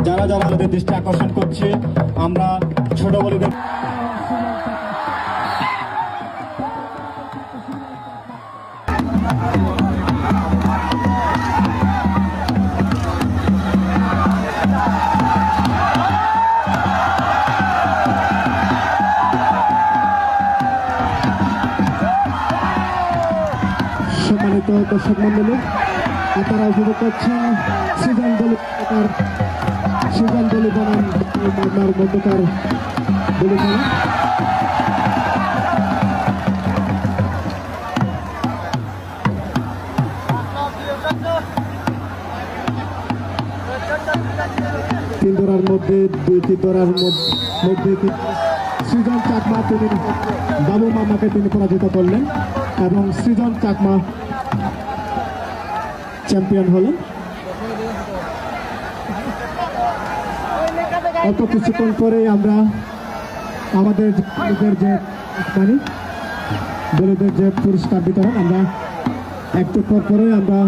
যারা যারা আমাদের দৃষ্টি আকর্ষণ করছে, আমরা ছোট বলিদের সম্মানিত দর্শক মন্ডলী, আপনারা উপভোগ করছেন সৃজন বলি বনাম মামলার মধ্যকার বলি খেলা। তিন দৌড়ার মধ্যে দুইটি দৌড়ার মধ্যে সৃজন চাকমা তিনি বাবু মামাকে তিনি পরাজিত করলেন এবং সৃজন চাকমা চ্যাম্পিয়ন হলেন। অল্প কিছুক্ষণ পরে আমরা আমাদের দলীয়দের যে পুরস্কার বিতরণ আমরা একটু পর পরে আমরা